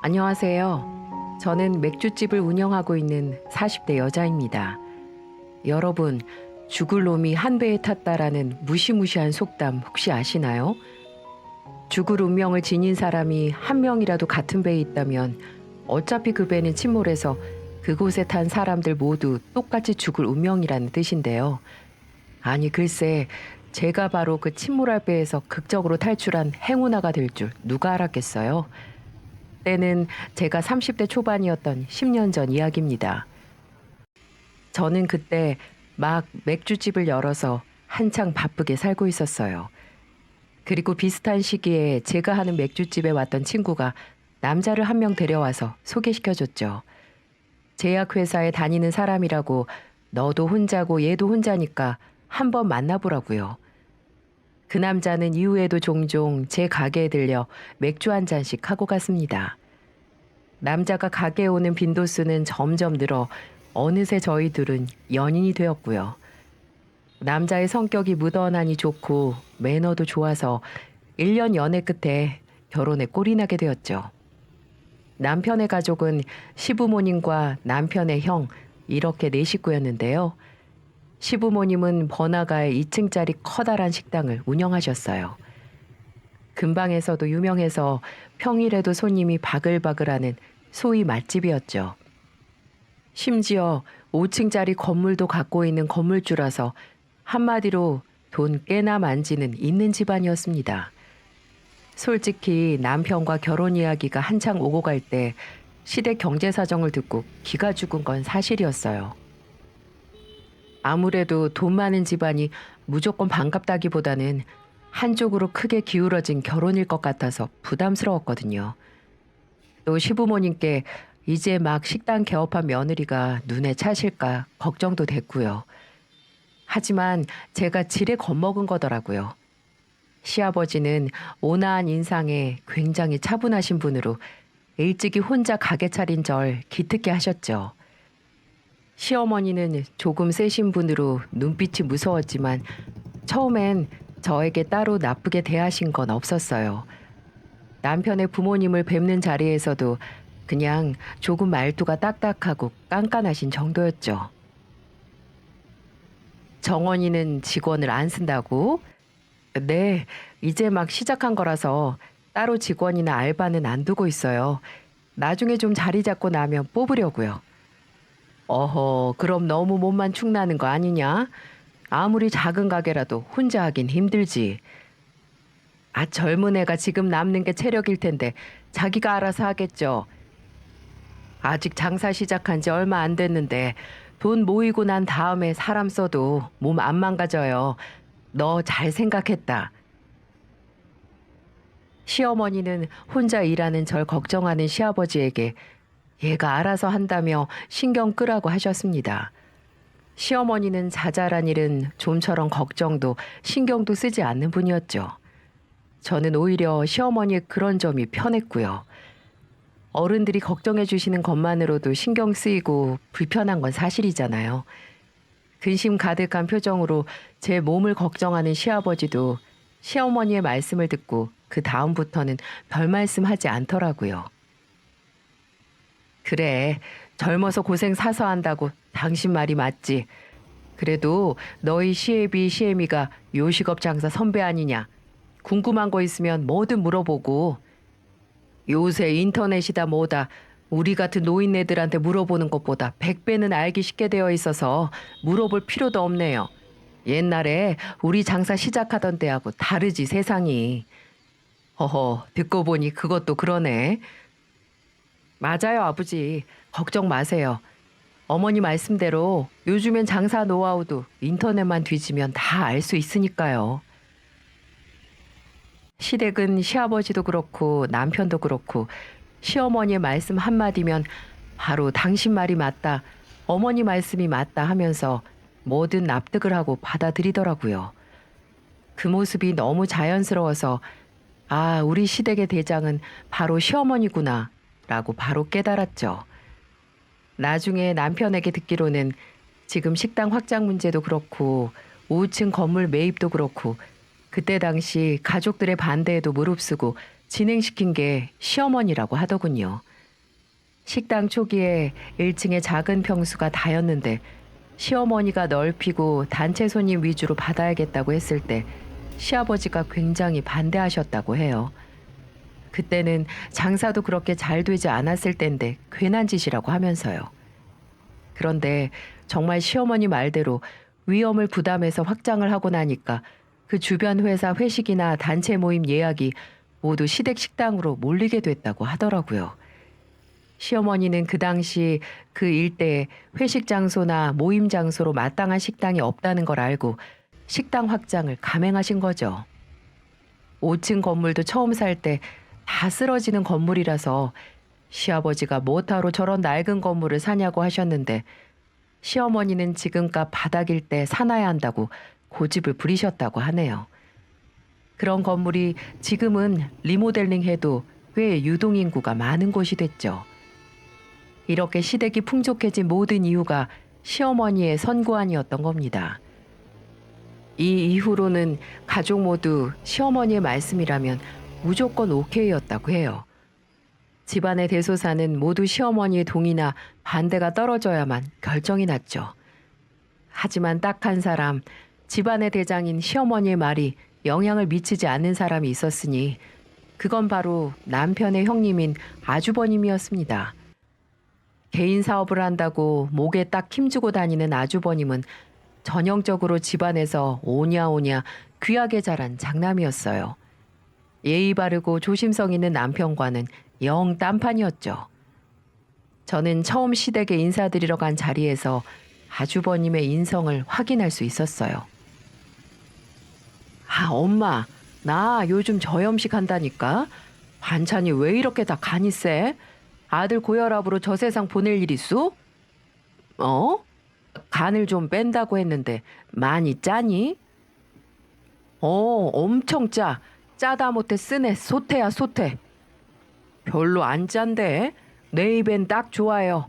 안녕하세요. 저는 맥주집을 운영하고 있는 40대 여자입니다. 여러분, 죽을 놈이 한 배에 탔다라는 무시무시한 속담 혹시 아시나요? 죽을 운명을 지닌 사람이 한 명이라도 같은 배에 있다면 어차피 그 배는 침몰해서 그곳에 탄 사람들 모두 똑같이 죽을 운명이라는 뜻인데요. 아니 글쎄, 제가 바로 그 침몰할 배에서 극적으로 탈출한 행운아가 될 줄 누가 알았겠어요? 때는 제가 30대 초반이었던 10년 전 이야기입니다. 저는 그때 막 맥주집을 열어서 한창 바쁘게 살고 있었어요. 그리고 비슷한 시기에 제가 하는 맥주집에 왔던 친구가 남자를 한 명 데려와서 소개시켜줬죠. 제약회사에 다니는 사람이라고 너도 혼자고 얘도 혼자니까 한번 만나보라고요. 그 남자는 이후에도 종종 제 가게에 들려 맥주 한 잔씩 하고 갔습니다. 남자가 가게에 오는 빈도수는 점점 늘어 어느새 저희 둘은 연인이 되었고요. 남자의 성격이 무던하니 좋고 매너도 좋아서 1년 연애 끝에 결혼에 꼴이 나게 되었죠. 남편의 가족은 시부모님과 남편의 형 이렇게 네 식구였는데요. 시부모님은 번화가에 2층짜리 커다란 식당을 운영하셨어요. 근방에서도 유명해서 평일에도 손님이 바글바글하는 소위 맛집이었죠. 심지어 5층짜리 건물도 갖고 있는 건물주라서 한마디로 돈 꽤나 만지는 있는 집안이었습니다. 솔직히 남편과 결혼 이야기가 한창 오고 갈 때 시댁 경제 사정을 듣고 기가 죽은 건 사실이었어요. 아무래도 돈 많은 집안이 무조건 반갑다기보다는 한쪽으로 크게 기울어진 결혼일 것 같아서 부담스러웠거든요. 또 시부모님께 이제 막 식당 개업한 며느리가 눈에 차실까 걱정도 됐고요. 하지만 제가 지레 겁먹은 거더라고요. 시아버지는 온화한 인상에 굉장히 차분하신 분으로 일찍이 혼자 가게 차린 절 기특해 하셨죠. 시어머니는 조금 세신 분으로 눈빛이 무서웠지만 처음엔 저에게 따로 나쁘게 대하신 건 없었어요. 남편의 부모님을 뵙는 자리에서도 그냥 조금 말투가 딱딱하고 깐깐하신 정도였죠. 정원이는 직원을 안 쓴다고? 네, 이제 막 시작한 거라서 따로 직원이나 알바는 안 두고 있어요. 나중에 좀 자리 잡고 나면 뽑으려고요. 어허, 그럼 너무 몸만 축나는 거 아니냐? 아무리 작은 가게라도 혼자 하긴 힘들지. 아, 젊은 애가 지금 남는 게 체력일 텐데 자기가 알아서 하겠죠. 아직 장사 시작한 지 얼마 안 됐는데 돈 모이고 난 다음에 사람 써도 몸 안 망가져요. 너 잘 생각했다. 시어머니는 혼자 일하는 절 걱정하는 시아버지에게 얘가 알아서 한다며 신경 끄라고 하셨습니다. 시어머니는 자잘한 일은 좀처럼 걱정도 신경도 쓰지 않는 분이었죠. 저는 오히려 시어머니의 그런 점이 편했고요. 어른들이 걱정해 주시는 것만으로도 신경 쓰이고 불편한 건 사실이잖아요. 근심 가득한 표정으로 제 몸을 걱정하는 시아버지도 시어머니의 말씀을 듣고 그 다음부터는 별 말씀하지 않더라고요. 그래, 젊어서 고생 사서 한다고 당신 말이 맞지. 그래도 너희 시애비 시애미가 요식업 장사 선배 아니냐. 궁금한 거 있으면 뭐든 물어보고. 요새 인터넷이다 뭐다 우리 같은 노인네들한테 물어보는 것보다 100배는 알기 쉽게 되어 있어서 물어볼 필요도 없네요. 옛날에 우리 장사 시작하던 때하고 다르지 세상이. 허허, 듣고 보니 그것도 그러네. 맞아요, 아버지. 걱정 마세요. 어머니 말씀대로 요즘엔 장사 노하우도 인터넷만 뒤지면 다 알 수 있으니까요. 시댁은 시아버지도 그렇고 남편도 그렇고 시어머니의 말씀 한마디면 바로 당신 말이 맞다, 어머니 말씀이 맞다 하면서 뭐든 납득을 하고 받아들이더라고요. 그 모습이 너무 자연스러워서 아, 우리 시댁의 대장은 바로 시어머니구나 라고 바로 깨달았죠. 나중에 남편에게 듣기로는 지금 식당 확장 문제도 그렇고 5층 건물 매입도 그렇고 그때 당시 가족들의 반대에도 무릅쓰고 진행시킨 게 시어머니라고 하더군요. 식당 초기에 1층에 작은 평수가 다였는데 시어머니가 넓히고 단체 손님 위주로 받아야겠다고 했을 때 시아버지가 굉장히 반대하셨다고 해요. 그때는 장사도 그렇게 잘 되지 않았을 땐데 괜한 짓이라고 하면서요. 그런데 정말 시어머니 말대로 위험을 부담해서 확장을 하고 나니까 그 주변 회사 회식이나 단체 모임 예약이 모두 시댁 식당으로 몰리게 됐다고 하더라고요. 시어머니는 그 당시 그 일대에 회식 장소나 모임 장소로 마땅한 식당이 없다는 걸 알고 식당 확장을 감행하신 거죠. 5층 건물도 처음 살 때 다 쓰러지는 건물이라서 시아버지가 뭐하러 저런 낡은 건물을 사냐고 하셨는데 시어머니는 지금값 바닥일 때 사놔야 한다고 고집을 부리셨다고 하네요. 그런 건물이 지금은 리모델링해도 꽤 유동인구가 많은 곳이 됐죠. 이렇게 시댁이 풍족해진 모든 이유가 시어머니의 선고안이었던 겁니다. 이 이후로는 가족 모두 시어머니의 말씀이라면 무조건 오케이였다고 해요. 집안의 대소사는 모두 시어머니의 동의나 반대가 떨어져야만 결정이 났죠. 하지만 딱 한 사람, 집안의 대장인 시어머니의 말이 영향을 미치지 않는 사람이 있었으니 그건 바로 남편의 형님인 아주버님이었습니다. 개인 사업을 한다고 목에 딱 힘주고 다니는 아주버님은 전형적으로 집안에서 오냐오냐 귀하게 자란 장남이었어요. 예의 바르고 조심성 있는 남편과는 영 딴판이었죠. 저는 처음 시댁에 인사드리러 간 자리에서 아주버님의 인성을 확인할 수 있었어요. 아, 엄마, 나 요즘 저염식 한다니까? 반찬이 왜 이렇게 다 간이 세? 아들 고혈압으로 저 세상 보낼 일 있어? 어? 간을 좀 뺀다고 했는데 많이 짜니? 엄청 짜. 짜다 못해 쓰네. 소태야 소태. 별로 안 짠데 내 입엔 딱 좋아요.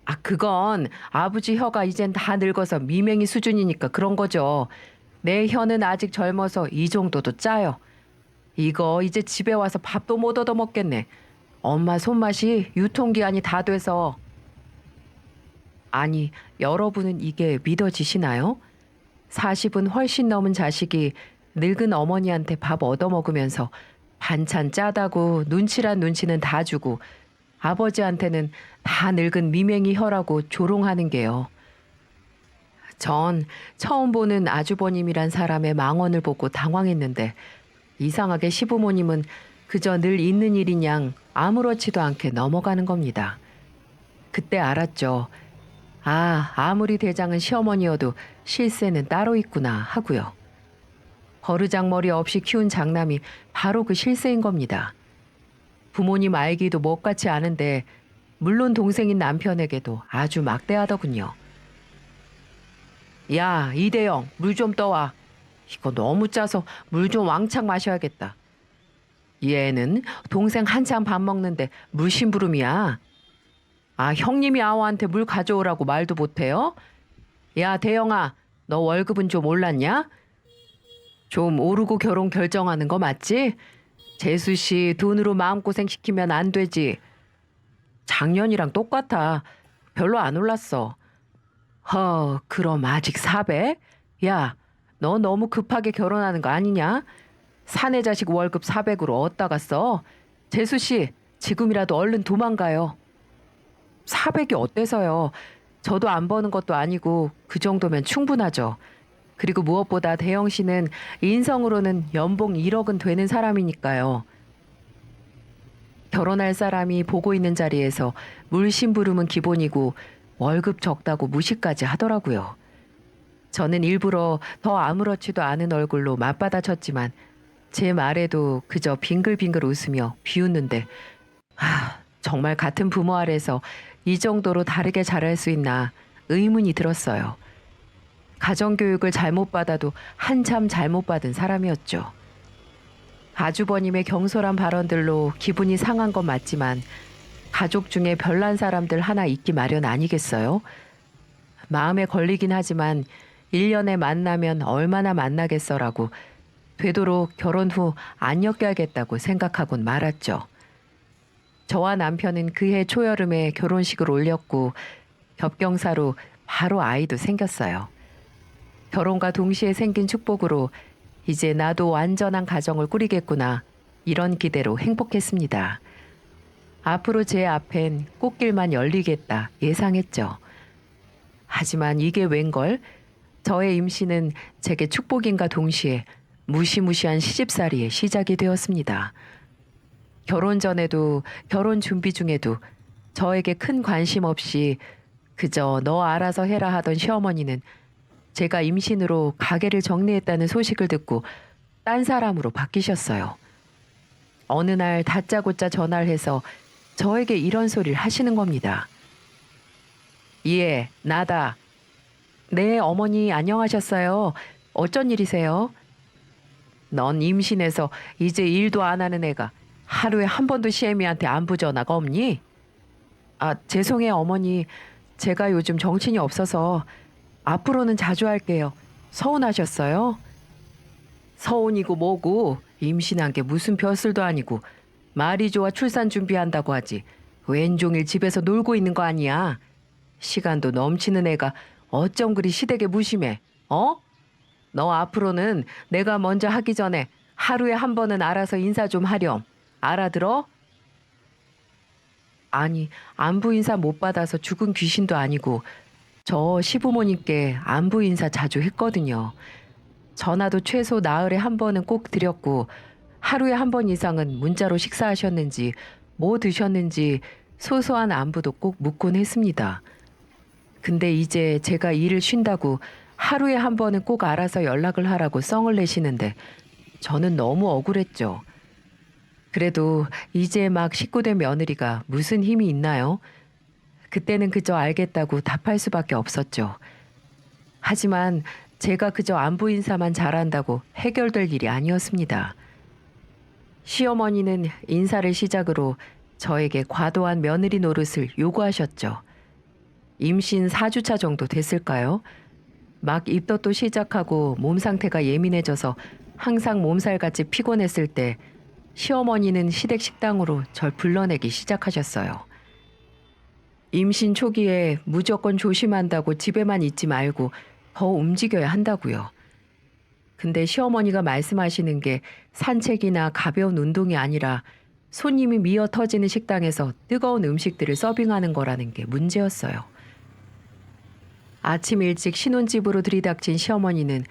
아, 그건 아버지 혀가 이젠 다 늙어서 미맹이 수준이니까 그런 거죠. 내 혀는 아직 젊어서 이 정도도 짜요. 이거 이제 집에 와서 밥도 못 얻어 먹겠네. 엄마 손맛이 유통기한이 다 돼서. 아니, 여러분은 이게 믿어지시나요? 40은 훨씬 넘은 자식이 늙은 어머니한테 밥 얻어먹으면서 반찬 짜다고 눈치란 눈치는 다 주고 아버지한테는 다 늙은 미맹이 혀라고 조롱하는 게요. 전 처음 보는 아주버님이란 사람의 망언을 보고 당황했는데 이상하게 시부모님은 그저 늘 있는 일이냥 아무렇지도 않게 넘어가는 겁니다. 그때 알았죠. 아, 아무리 대장은 시어머니여도 실세는 따로 있구나 하고요. 버르장머리 없이 키운 장남이 바로 그 실세인 겁니다. 부모님 알기도 못같이 아는데 물론 동생인 남편에게도 아주 막대하더군요. 야, 이대영, 물 좀 떠와. 이거 너무 짜서 물 좀 왕창 마셔야겠다. 얘는 동생 한참 밥 먹는데 물 심부름이야. 아, 형님이 아우한테 물 가져오라고 말도 못해요? 야, 대영아, 너 월급은 좀 올랐냐? 좀 오르고 결혼 결정하는 거 맞지? 재수 씨 돈으로 마음고생 시키면 안 되지. 작년이랑 똑같아. 별로 안 올랐어. 그럼 아직 400? 야, 너 너무 급하게 결혼하는 거 아니냐? 사내 자식 월급 400으로 어디다가 써? 재수 씨, 지금이라도 얼른 도망가요. 400이 어때서요? 저도 안 버는 것도 아니고 그 정도면 충분하죠. 그리고 무엇보다 대영 씨는 인성으로는 연봉 1억은 되는 사람이니까요. 결혼할 사람이 보고 있는 자리에서 물심부름은 기본이고 월급 적다고 무시까지 하더라고요. 저는 일부러 더 아무렇지도 않은 얼굴로 맞받아쳤지만 제 말에도 그저 빙글빙글 웃으며 비웃는데 정말 같은 부모 아래서 이 정도로 다르게 자랄 수 있나 의문이 들었어요. 가정교육을 잘못 받아도 한참 잘못 받은 사람이었죠. 아주버님의 경솔한 발언들로 기분이 상한 건 맞지만 가족 중에 별난 사람들 하나 있기 마련 아니겠어요? 마음에 걸리긴 하지만 1년에 만나면 얼마나 만나겠어라고 되도록 결혼 후 안 엮여야겠다고 생각하곤 말았죠. 저와 남편은 그해 초여름에 결혼식을 올렸고 겹경사로 바로 아이도 생겼어요. 결혼과 동시에 생긴 축복으로 이제 나도 완전한 가정을 꾸리겠구나 이런 기대로 행복했습니다. 앞으로 제 앞엔 꽃길만 열리겠다 예상했죠. 하지만 이게 웬걸? 저의 임신은 제게 축복인가 동시에 무시무시한 시집살이의 시작이 되었습니다. 결혼 전에도 결혼 준비 중에도 저에게 큰 관심 없이 그저 너 알아서 해라 하던 시어머니는 제가 임신으로 가게를 정리했다는 소식을 듣고 딴 사람으로 바뀌셨어요. 어느 날 다짜고짜 전화를 해서 저에게 이런 소리를 하시는 겁니다. 예, 나다. 네, 어머니 안녕하셨어요. 어쩐 일이세요? 넌 임신해서 이제 일도 안 하는 애가 하루에 한 번도 시애미한테 안부 전화가 없니? 아, 죄송해요, 어머니. 제가 요즘 정신이 없어서 앞으로는 자주 할게요. 서운하셨어요? 서운이고 뭐고 임신한 게 무슨 벼슬도 아니고 말이 좋아 출산 준비한다고 하지. 웬종일 집에서 놀고 있는 거 아니야. 시간도 넘치는 애가 어쩜 그리 시댁에 무심해. 어? 너 앞으로는 내가 먼저 하기 전에 하루에 한 번은 알아서 인사 좀 하렴. 알아들어? 아니, 안부 인사 못 받아서 죽은 귀신도 아니고 저 시부모님께 안부 인사 자주 했거든요. 전화도 최소 나흘에 한 번은 꼭 드렸고 하루에 한 번 이상은 문자로 식사하셨는지 뭐 드셨는지 소소한 안부도 꼭 묻곤 했습니다. 근데 이제 제가 일을 쉰다고 하루에 한 번은 꼭 알아서 연락을 하라고 썽을 내시는데 저는 너무 억울했죠. 그래도 이제 막 식구된 며느리가 무슨 힘이 있나요? 그때는 그저 알겠다고 답할 수밖에 없었죠. 하지만 제가 그저 안부 인사만 잘한다고 해결될 일이 아니었습니다. 시어머니는 인사를 시작으로 저에게 과도한 며느리 노릇을 요구하셨죠. 임신 4주차 정도 됐을까요? 막 입덧도 시작하고 몸 상태가 예민해져서 항상 몸살같이 피곤했을 때 시어머니는 시댁 식당으로 절 불러내기 시작하셨어요. 임신 초기에 무조건 조심한다고 집에만 있지 말고 더 움직여야 한다고요. 근데 시어머니가 말씀하시는 게 산책이나 가벼운 운동이 아니라 손님이 미어 터지는 식당에서 뜨거운 음식들을 서빙하는 거라는 게 문제였어요. 아침 일찍 신혼집으로 들이닥친 시어머니는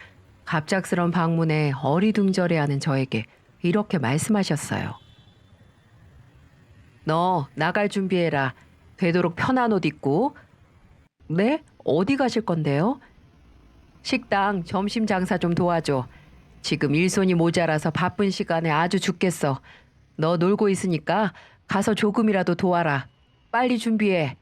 갑작스런 방문에 어리둥절해하는 저에게 이렇게 말씀하셨어요. 너 나갈 준비해라. 되도록 편한 옷 입고. 네? 어디 가실 건데요? 식당 점심 장사 좀 도와줘. 지금 일손이 모자라서 바쁜 시간에 아주 죽겠어. 너 놀고 있으니까 가서 조금이라도 도와라. 빨리 준비해.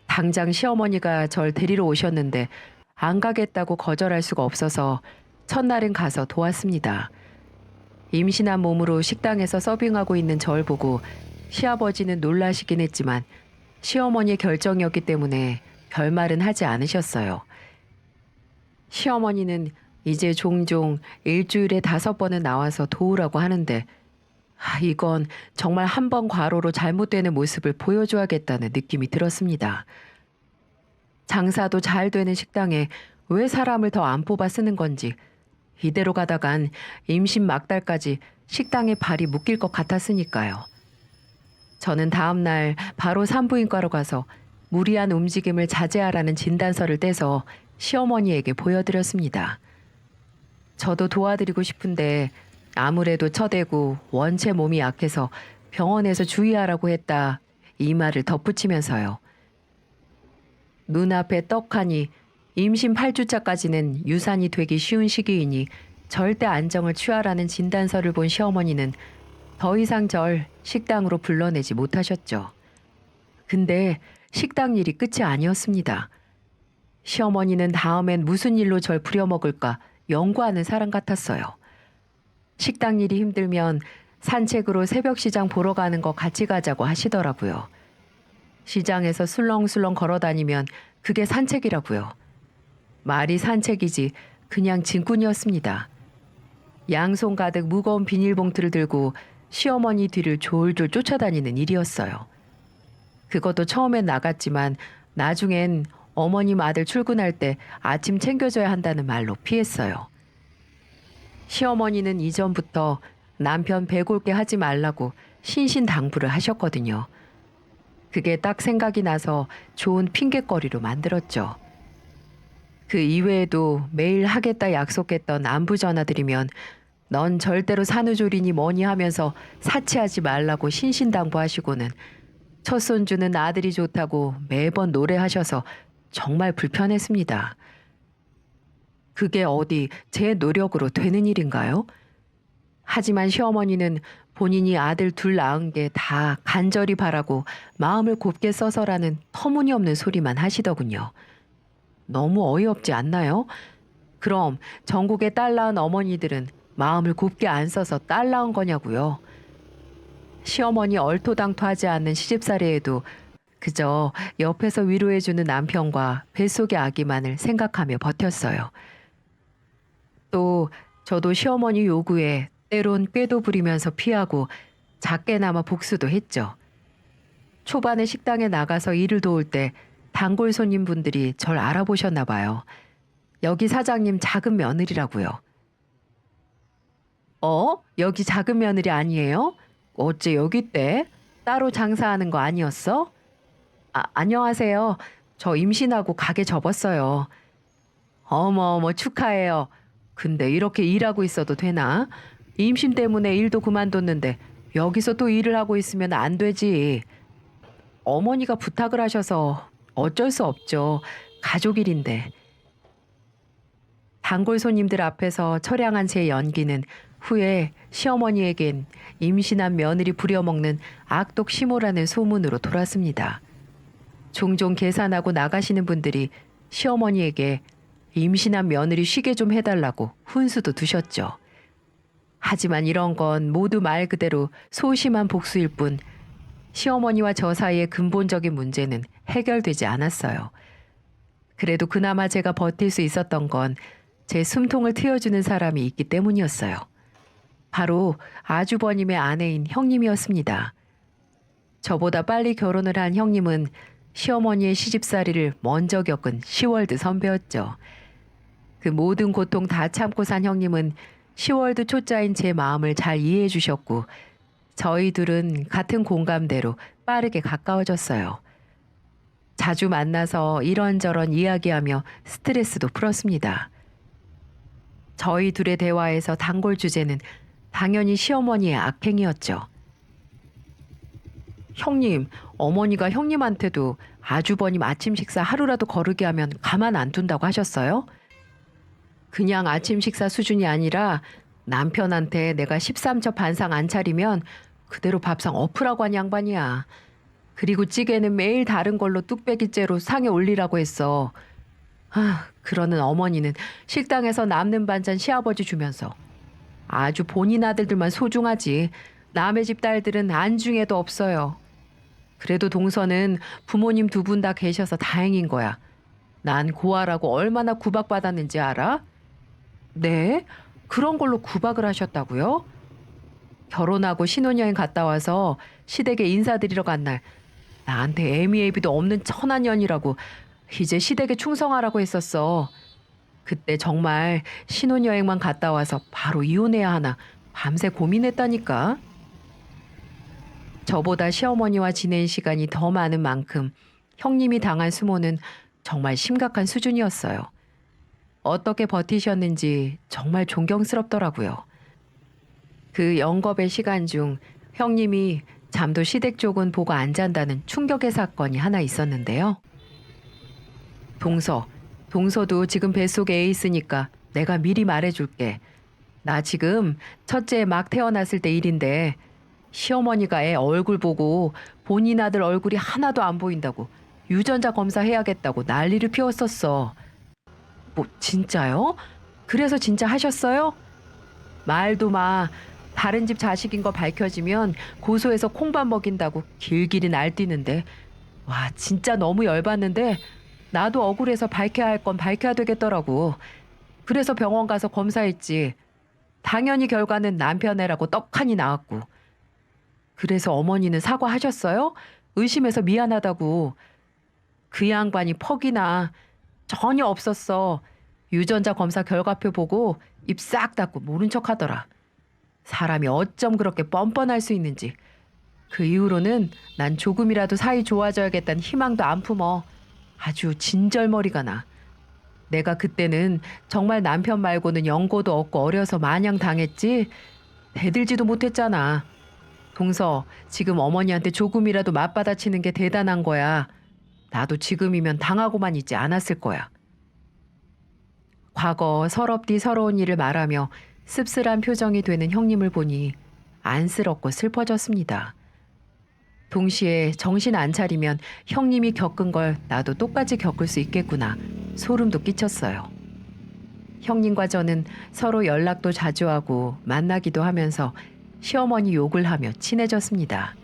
당장 시어머니가 절 데리러 오셨는데 안 가겠다고 거절할 수가 없어서 첫날은 가서 도왔습니다. 임신한 몸으로 식당에서 서빙하고 있는 절 보고 시아버지는 놀라시긴 했지만 시어머니의 결정이었기 때문에 별말은 하지 않으셨어요. 시어머니는 이제 종종 일주일에 5번은 나와서 도우라고 하는데 이건 정말 한 번 과로로 잘못되는 모습을 보여줘야겠다는 느낌이 들었습니다. 장사도 잘 되는 식당에 왜 사람을 더 안 뽑아 쓰는 건지 이대로 가다간 임신 막달까지 식당에 발이 묶일 것 같았으니까요. 저는 다음 날 바로 산부인과로 가서 무리한 움직임을 자제하라는 진단서를 떼서 시어머니에게 보여드렸습니다. 저도 도와드리고 싶은데 아무래도 처대고 원체 몸이 약해서 병원에서 주의하라고 했다 이 말을 덧붙이면서요. 눈앞에 떡하니 임신 8주차까지는 유산이 되기 쉬운 시기이니 절대 안정을 취하라는 진단서를 본 시어머니는 더 이상 절 식당으로 불러내지 못하셨죠. 근데 식당 일이 끝이 아니었습니다. 시어머니는 다음엔 무슨 일로 절 부려먹을까 연구하는 사람 같았어요. 식당 일이 힘들면 산책으로 새벽 시장 보러 가는 거 같이 가자고 하시더라고요. 시장에서 술렁술렁 걸어 다니면 그게 산책이라고요. 말이 산책이지 그냥 짐꾼이었습니다. 양손 가득 무거운 비닐봉투를 들고 시어머니 뒤를 졸졸 쫓아다니는 일이었어요. 그것도 처음엔 나갔지만 나중엔 어머님 아들 출근할 때 아침 챙겨줘야 한다는 말로 피했어요. 시어머니는 이전부터 남편 배골게 하지 말라고 신신당부를 하셨거든요. 그게 딱 생각이 나서 좋은 핑곗거리로 만들었죠. 그 이외에도 매일 하겠다 약속했던 안부 전화드리면 넌 절대로 산후조리니 뭐니 하면서 사치하지 말라고 신신당부하시고는 첫 손주는 아들이 좋다고 매번 노래하셔서 정말 불편했습니다. 그게 어디 제 노력으로 되는 일인가요? 하지만 시어머니는 본인이 아들 둘 낳은 게 다 간절히 바라고 마음을 곱게 써서라는 터무니없는 소리만 하시더군요. 너무 어이없지 않나요? 그럼 전국에 딸 낳은 어머니들은 마음을 곱게 안 써서 딸 낳은 거냐고요. 시어머니 얼토당토하지 않는 시집살이에도 그저 옆에서 위로해주는 남편과 뱃속의 아기만을 생각하며 버텼어요. 또 저도 시어머니 요구에 때론 꾀도 부리면서 피하고 작게나마 복수도 했죠. 초반에 식당에 나가서 일을 도울 때 단골 손님분들이 절 알아보셨나 봐요. 여기 사장님 작은 며느리라고요. 여기 작은 며느리 아니에요? 어째 여기 있대? 따로 장사하는 거 아니었어? 안녕하세요. 저 임신하고 가게 접었어요. 어머 축하해요. 근데 이렇게 일하고 있어도 되나? 임신 때문에 일도 그만뒀는데 여기서 또 일을 하고 있으면 안 되지. 어머니가 부탁을 하셔서 어쩔 수 없죠. 가족 일인데. 단골 손님들 앞에서 처량한 제 연기는 후에 시어머니에겐 임신한 며느리 부려먹는 악독 시모라는 소문으로 돌았습니다. 종종 계산하고 나가시는 분들이 시어머니에게 임신한 며느리 쉬게 좀 해달라고 훈수도 두셨죠. 하지만 이런 건 모두 말 그대로 소심한 복수일 뿐 시어머니와 저 사이의 근본적인 문제는 해결되지 않았어요. 그래도 그나마 제가 버틸 수 있었던 건 제 숨통을 트여주는 사람이 있기 때문이었어요. 바로 아주버님의 아내인 형님이었습니다. 저보다 빨리 결혼을 한 형님은 시어머니의 시집살이를 먼저 겪은 시월드 선배였죠. 그 모든 고통 다 참고 산 형님은 시월드 초짜인 제 마음을 잘 이해해 주셨고 저희 둘은 같은 공감대로 빠르게 가까워졌어요. 자주 만나서 이런저런 이야기하며 스트레스도 풀었습니다. 저희 둘의 대화에서 단골 주제는 당연히 시어머니의 악행이었죠. 형님, 어머니가 형님한테도 아주버님 아침 식사 하루라도 거르게 하면 가만 안 둔다고 하셨어요? 그냥 아침 식사 수준이 아니라 남편한테 내가 13첩 반상 안 차리면 그대로 밥상 엎으라고 한 양반이야. 그리고 찌개는 매일 다른 걸로 뚝배기째로 상에 올리라고 했어. 그러는 어머니는 식당에서 남는 반찬 시아버지 주면서 아주 본인 아들들만 소중하지 남의 집 딸들은 안중에도 없어요. 그래도 동서는 부모님 두 분 다 계셔서 다행인 거야. 난 고아라고 얼마나 구박받았는지 알아? 네? 그런 걸로 구박을 하셨다고요? 결혼하고 신혼여행 갔다 와서 시댁에 인사드리러 간 날 나한테 애미애비도 없는 천한년이라고 이제 시댁에 충성하라고 했었어. 그때 정말 신혼여행만 갔다 와서 바로 이혼해야 하나 밤새 고민했다니까. 저보다 시어머니와 지낸 시간이 더 많은 만큼 형님이 당한 수모는 정말 심각한 수준이었어요. 어떻게 버티셨는지 정말 존경스럽더라고요. 그 영겁의 시간 중 형님이 잠도 시댁 쪽은 보고 안 잔다는 충격의 사건이 하나 있었는데요. 동서도 지금 뱃속에 애 있으니까 내가 미리 말해줄게. 나 지금 첫째 막 태어났을 때 일인데 시어머니가 애 얼굴 보고 본인 아들 얼굴이 하나도 안 보인다고 유전자 검사해야겠다고 난리를 피웠었어. 뭐 진짜요? 그래서 진짜 하셨어요? 말도 마. 다른 집 자식인 거 밝혀지면 고소해서 콩밥 먹인다고 길길이 날뛰는데 와 진짜 너무 열받는데 나도 억울해서 밝혀야 할 건 밝혀야 되겠더라고. 그래서 병원 가서 검사했지. 당연히 결과는 남편 애라고 떡하니 나왔고 그래서 어머니는 사과하셨어요? 의심해서 미안하다고. 그 양반이 퍽이나 전혀 없었어. 유전자 검사 결과표 보고 입 싹 닫고 모른 척 하더라. 사람이 어쩜 그렇게 뻔뻔할 수 있는지. 그 이후로는 난 조금이라도 사이 좋아져야겠다는 희망도 안 품어. 아주 진절머리가 나. 내가 그때는 정말 남편 말고는 연고도 없고 어려서 마냥 당했지 대들지도 못했잖아. 동서, 지금 어머니한테 조금이라도 맞받아치는 게 대단한 거야. 나도 지금이면 당하고만 있지 않았을 거야. 과거 서럽디 서러운 일을 말하며 씁쓸한 표정이 되는 형님을 보니 안쓰럽고 슬퍼졌습니다. 동시에 정신 안 차리면 형님이 겪은 걸 나도 똑같이 겪을 수 있겠구나 소름도 끼쳤어요. 형님과 저는 서로 연락도 자주 하고 만나기도 하면서 시어머니 욕을 하며 친해졌습니다.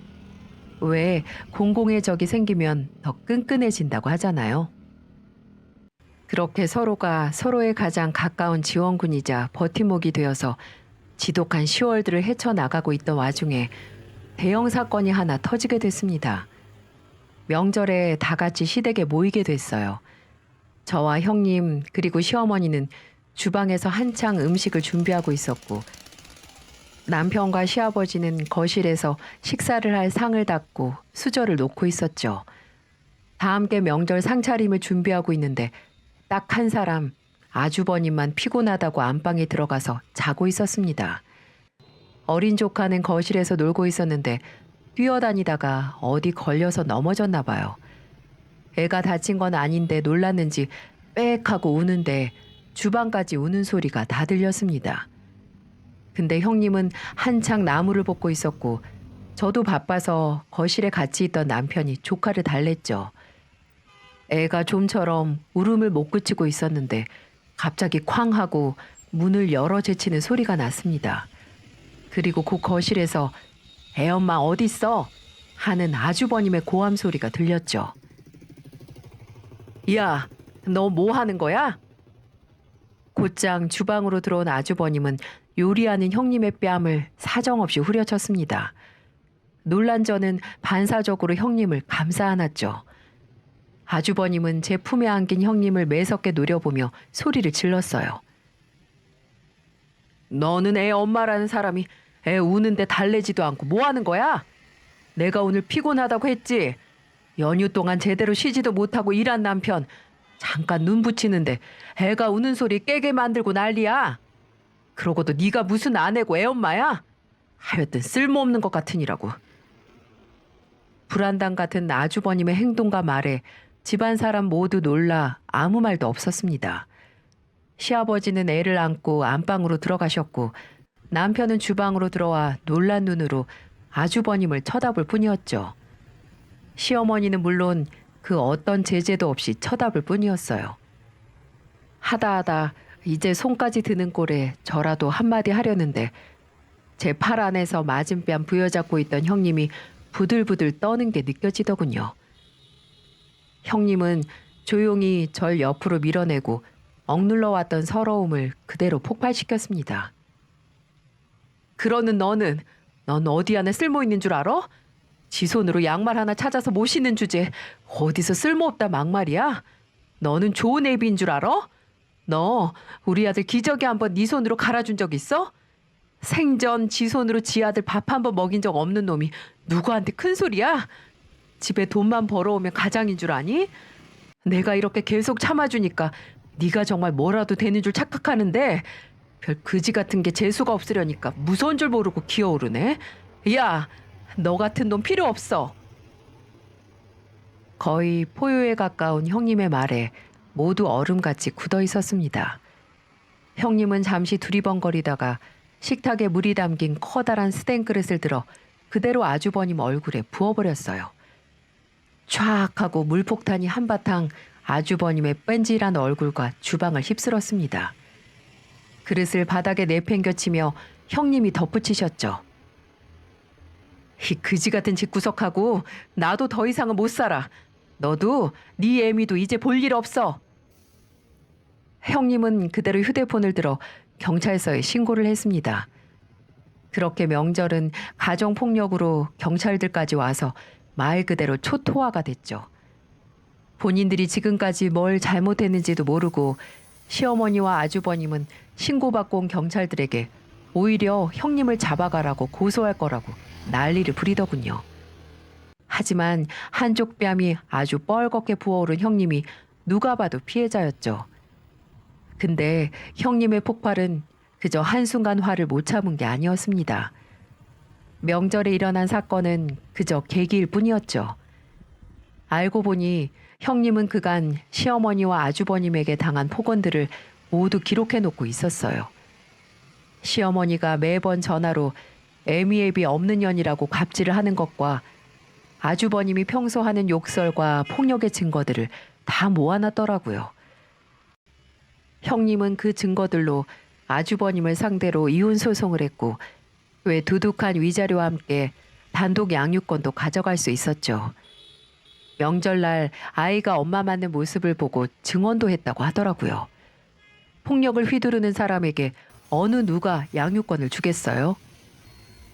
왜 공공의 적이 생기면 더 끈끈해진다고 하잖아요. 그렇게 서로가 서로의 가장 가까운 지원군이자 버팀목이 되어서 지독한 10월들을 헤쳐나가고 있던 와중에 대형 사건이 하나 터지게 됐습니다. 명절에 다 같이 시댁에 모이게 됐어요. 저와 형님 그리고 시어머니는 주방에서 한창 음식을 준비하고 있었고 남편과 시아버지는 거실에서 식사를 할 상을 닦고 수저를 놓고 있었죠. 다 함께 명절 상차림을 준비하고 있는데 딱 한 사람 아주버님만 피곤하다고 안방에 들어가서 자고 있었습니다. 어린 조카는 거실에서 놀고 있었는데 뛰어다니다가 어디 걸려서 넘어졌나 봐요. 애가 다친 건 아닌데 놀랐는지 빽 하고 우는데 주방까지 우는 소리가 다 들렸습니다. 근데 형님은 한창 나무를 볶고 있었고 저도 바빠서 거실에 같이 있던 남편이 조카를 달랬죠. 애가 좀처럼 울음을 못 그치고 있었는데 갑자기 쾅 하고 문을 열어 제치는 소리가 났습니다. 그리고 그 거실에서 애엄마 어딨어? 하는 아주버님의 고함 소리가 들렸죠. 야, 너 뭐 하는 거야? 곧장 주방으로 들어온 아주버님은 요리하는 형님의 뺨을 사정없이 후려쳤습니다. 놀란 저는 반사적으로 형님을 감싸 안았죠. 아주버님은 제 품에 안긴 형님을 매섭게 노려보며 소리를 질렀어요. 너는 애 엄마라는 사람이 애 우는데 달래지도 않고 뭐 하는 거야? 내가 오늘 피곤하다고 했지. 연휴 동안 제대로 쉬지도 못하고 일한 남편 잠깐 눈 붙이는데 애가 우는 소리 깨게 만들고 난리야. 그러고도 네가 무슨 아내고 애 엄마야? 하여튼 쓸모없는 것 같으니라고. 불안당 같은 아주버님의 행동과 말에 집안 사람 모두 놀라 아무 말도 없었습니다. 시아버지는 애를 안고 안방으로 들어가셨고 남편은 주방으로 들어와 놀란 눈으로 아주버님을 쳐다볼 뿐이었죠. 시어머니는 물론 그 어떤 제재도 없이 쳐다볼 뿐이었어요. 하다 이제 손까지 드는 꼴에 저라도 한마디 하려는데 제 팔 안에서 맞은뺨 부여잡고 있던 형님이 부들부들 떠는 게 느껴지더군요. 형님은 조용히 절 옆으로 밀어내고 억눌러 왔던 서러움을 그대로 폭발시켰습니다. 그러는 넌 어디 안에 쓸모 있는 줄 알아? 지 손으로 양말 하나 찾아서 못 신는 주제 어디서 쓸모없다 막말이야? 너는 좋은 애비인 줄 알아? 너 우리 아들 기저귀 한번 네 손으로 갈아준 적 있어? 생전 지 손으로 지 아들 밥 한번 먹인 적 없는 놈이 누구한테 큰 소리야? 집에 돈만 벌어오면 가장인 줄 아니? 내가 이렇게 계속 참아주니까 네가 정말 뭐라도 되는 줄 착각하는데 별 그지 같은 게 재수가 없으려니까 무서운 줄 모르고 기어오르네. 야, 너 같은 놈 필요 없어. 거의 포효에 가까운 형님의 말에 모두 얼음같이 굳어 있었습니다. 형님은 잠시 두리번거리다가 식탁에 물이 담긴 커다란 스텐 그릇을 들어 그대로 아주버님 얼굴에 부어버렸어요. 촥 하고 물폭탄이 한바탕 아주버님의 뺀질한 얼굴과 주방을 휩쓸었습니다. 그릇을 바닥에 내팽겨치며 형님이 덧붙이셨죠. 이 그지 같은 집구석하고 나도 더 이상은 못 살아. 너도 네 애미도 이제 볼 일 없어. 형님은 그대로 휴대폰을 들어 경찰서에 신고를 했습니다. 그렇게 명절은 가정폭력으로 경찰들까지 와서 말 그대로 초토화가 됐죠. 본인들이 지금까지 뭘 잘못했는지도 모르고 시어머니와 아주버님은 신고받고 온 경찰들에게 오히려 형님을 잡아가라고 고소할 거라고 난리를 부리더군요. 하지만 한쪽 뺨이 아주 뻘겋게 부어오른 형님이 누가 봐도 피해자였죠. 근데 형님의 폭발은 그저 한순간 화를 못 참은 게 아니었습니다. 명절에 일어난 사건은 그저 계기일 뿐이었죠. 알고 보니 형님은 그간 시어머니와 아주버님에게 당한 폭언들을 모두 기록해 놓고 있었어요. 시어머니가 매번 전화로 애미애비 없는 년이라고 갑질을 하는 것과 아주버님이 평소 하는 욕설과 폭력의 증거들을 다 모아놨더라고요. 형님은 그 증거들로 아주버님을 상대로 이혼 소송을 했고 왜 두둑한 위자료와 함께 단독 양육권도 가져갈 수 있었죠. 명절날 아이가 엄마 맞는 모습을 보고 증언도 했다고 하더라고요. 폭력을 휘두르는 사람에게 어느 누가 양육권을 주겠어요?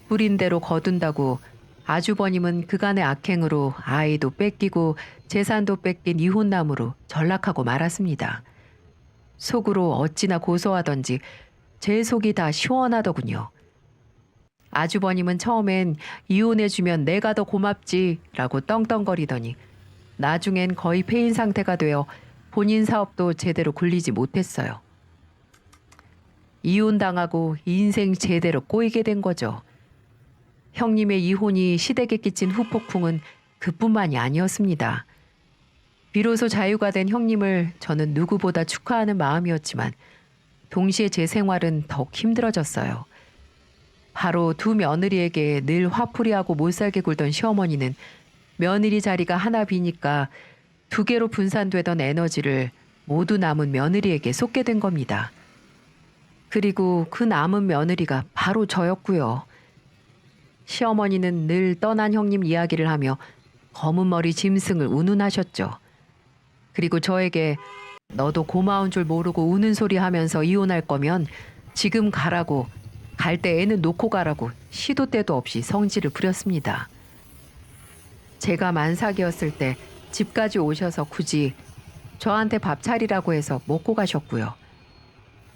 뿌린 대로 거둔다고 아주버님은 그간의 악행으로 아이도 뺏기고 재산도 뺏긴 이혼남으로 전락하고 말았습니다. 속으로 어찌나 고소하던지 제 속이 다 시원하더군요. 아주버님은 처음엔 이혼해주면 내가 더 고맙지라고 떵떵거리더니 나중엔 거의 폐인 상태가 되어 본인 사업도 제대로 굴리지 못했어요. 이혼당하고 인생 제대로 꼬이게 된 거죠. 형님의 이혼이 시댁에 끼친 후폭풍은 그뿐만이 아니었습니다. 비로소 자유가 된 형님을 저는 누구보다 축하하는 마음이었지만 동시에 제 생활은 더욱 힘들어졌어요. 바로 두 며느리에게 늘 화풀이하고 못살게 굴던 시어머니는 며느리 자리가 하나 비니까 두 개로 분산되던 에너지를 모두 남은 며느리에게 쏟게 된 겁니다. 그리고 그 남은 며느리가 바로 저였고요. 시어머니는 늘 떠난 형님 이야기를 하며 검은 머리 짐승을 운운하셨죠. 그리고 저에게 너도 고마운 줄 모르고 우는 소리 하면서 이혼할 거면 지금 가라고, 갈 때 애는 놓고 가라고 시도 때도 없이 성질을 부렸습니다. 제가 만삭이었을 때 집까지 오셔서 굳이 저한테 밥 차리라고 해서 먹고 가셨고요.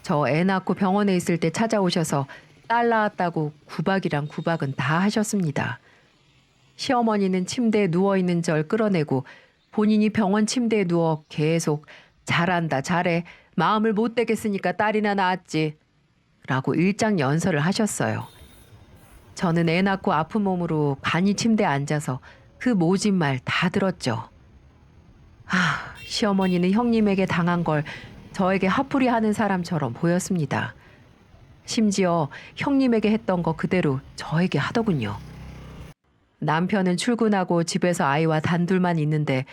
저 애 낳고 병원에 있을 때 찾아오셔서 딸 낳았다고 구박이랑 구박은 다 하셨습니다. 시어머니는 침대에 누워있는 절 끌어내고 본인이 병원 침대에 누워 계속 잘한다 잘해 마음을 못 대겠으니까 딸이나 낳았지 라고 일장연설을 하셨어요. 저는 애 낳고 아픈 몸으로 간이 침대에 앉아서 그 모진 말 다 들었죠. 시어머니는 형님에게 당한 걸 저에게 화풀이 하는 사람처럼 보였습니다. 심지어 형님에게 했던 거 그대로 저에게 하더군요. 남편은 출근하고 집에서 아이와 단둘만 있는데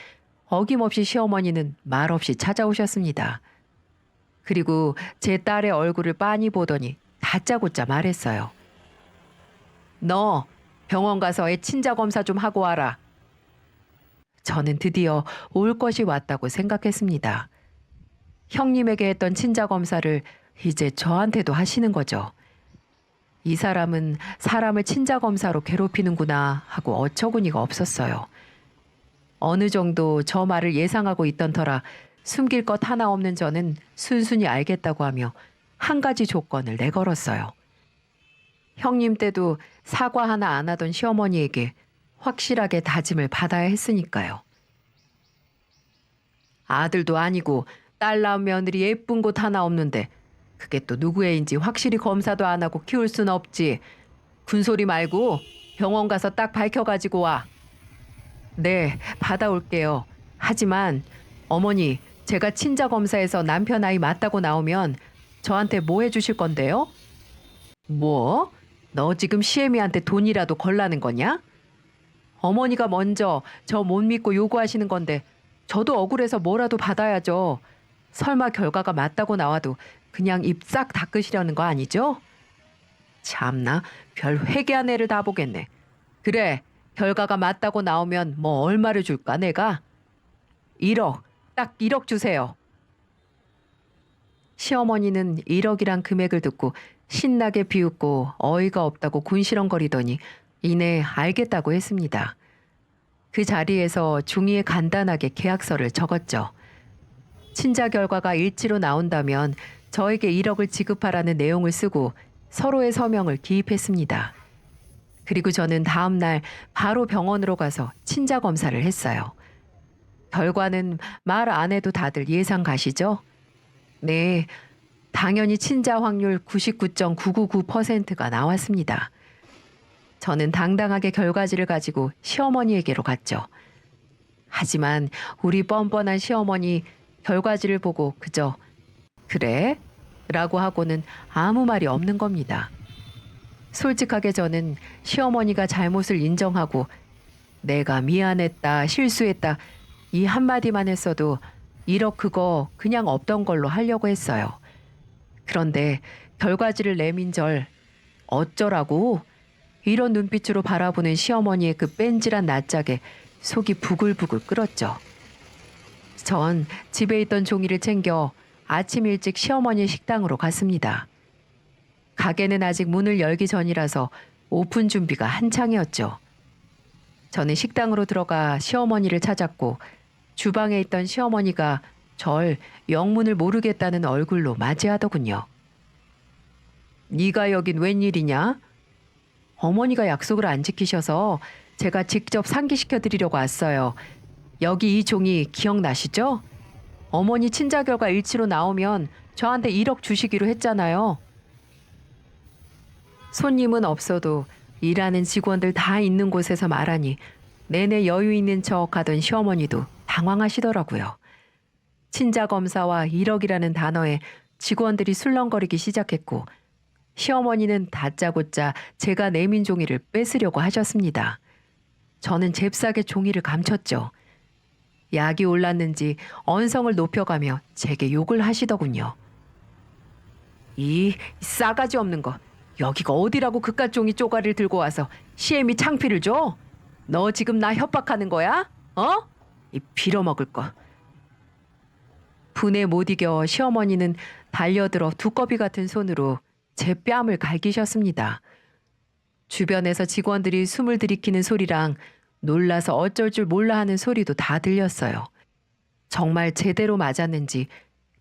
어김없이 시어머니는 말없이 찾아오셨습니다. 그리고 제 딸의 얼굴을 빤히 보더니 다짜고짜 말했어요. 너 병원 가서 애 친자 검사 좀 하고 와라. 저는 드디어 올 것이 왔다고 생각했습니다. 형님에게 했던 친자 검사를 이제 저한테도 하시는 거죠. 이 사람은 사람을 친자 검사로 괴롭히는구나 하고 어처구니가 없었어요. 어느 정도 저 말을 예상하고 있던 터라 숨길 것 하나 없는 저는 순순히 알겠다고 하며 한 가지 조건을 내걸었어요. 형님 때도 사과 하나 안 하던 시어머니에게 확실하게 다짐을 받아야 했으니까요. 아들도 아니고 딸 낳은 며느리 예쁜 곳 하나 없는데 그게 또 누구애인지 확실히 검사도 안 하고 키울 순 없지. 군소리 말고 병원 가서 딱 밝혀가지고 와. 네, 받아올게요. 하지만 어머니, 제가 친자 검사에서 남편 아이 맞다고 나오면 저한테 뭐 해주실 건데요? 뭐? 너 지금 시애미한테 돈이라도 걸라는 거냐? 어머니가 먼저 저 못 믿고 요구하시는 건데 저도 억울해서 뭐라도 받아야죠. 설마 결과가 맞다고 나와도 그냥 입 싹 닦으시려는 거 아니죠? 참나, 별 회개한 애를 다 보겠네. 그래, 결과가 맞다고 나오면 뭐 얼마를 줄까 내가? 1억, 딱 1억 주세요. 시어머니는 1억이란 금액을 듣고 신나게 비웃고 어이가 없다고 곤시렁거리더니 이내 알겠다고 했습니다. 그 자리에서 종이에 간단하게 계약서를 적었죠. 친자 결과가 일치로 나온다면 저에게 1억을 지급하라는 내용을 쓰고 서로의 서명을 기입했습니다. 그리고 저는 다음 날 바로 병원으로 가서 친자 검사를 했어요. 결과는 말 안 해도 다들 예상 가시죠? 네, 당연히 친자 확률 99.999%가 나왔습니다. 저는 당당하게 결과지를 가지고 시어머니에게로 갔죠. 하지만 우리 뻔뻔한 시어머니 결과지를 보고 그저 그래? 라고 하고는 아무 말이 없는 겁니다. 솔직하게 저는 시어머니가 잘못을 인정하고 내가 미안했다, 실수했다 이 한마디만 했어도 1억 그거 그냥 없던 걸로 하려고 했어요. 그런데 결과지를 내민절 어쩌라고? 이런 눈빛으로 바라보는 시어머니의 그 뺀질한 낯짝에 속이 부글부글 끓었죠. 전 집에 있던 종이를 챙겨 아침 일찍 시어머니 식당으로 갔습니다. 가게는 아직 문을 열기 전이라서 오픈 준비가 한창이었죠. 저는 식당으로 들어가 시어머니를 찾았고 주방에 있던 시어머니가 절 영문을 모르겠다는 얼굴로 맞이하더군요. 네가 여긴 웬일이냐? 어머니가 약속을 안 지키셔서 제가 직접 상기시켜 드리려고 왔어요. 여기 이 종이 기억나시죠? 어머니 친자 결과 일치로 나오면 저한테 1억 주시기로 했잖아요. 손님은 없어도 일하는 직원들 다 있는 곳에서 말하니 내내 여유 있는 척 하던 시어머니도 당황하시더라고요. 친자 검사와 1억이라는 단어에 직원들이 술렁거리기 시작했고 시어머니는 다짜고짜 제가 내민 종이를 뺏으려고 하셨습니다. 저는 잽싸게 종이를 감췄죠. 약이 올랐는지 언성을 높여가며 제게 욕을 하시더군요. 이 싸가지 없는 거. 여기가 어디라고 그깟 종이 쪼가리를 들고 와서 시애미 창피를 줘? 너 지금 나 협박하는 거야? 어? 이 빌어먹을 거. 분에 못 이겨 시어머니는 달려들어 두꺼비 같은 손으로 제 뺨을 갈기셨습니다. 주변에서 직원들이 숨을 들이키는 소리랑 놀라서 어쩔 줄 몰라 하는 소리도 다 들렸어요. 정말 제대로 맞았는지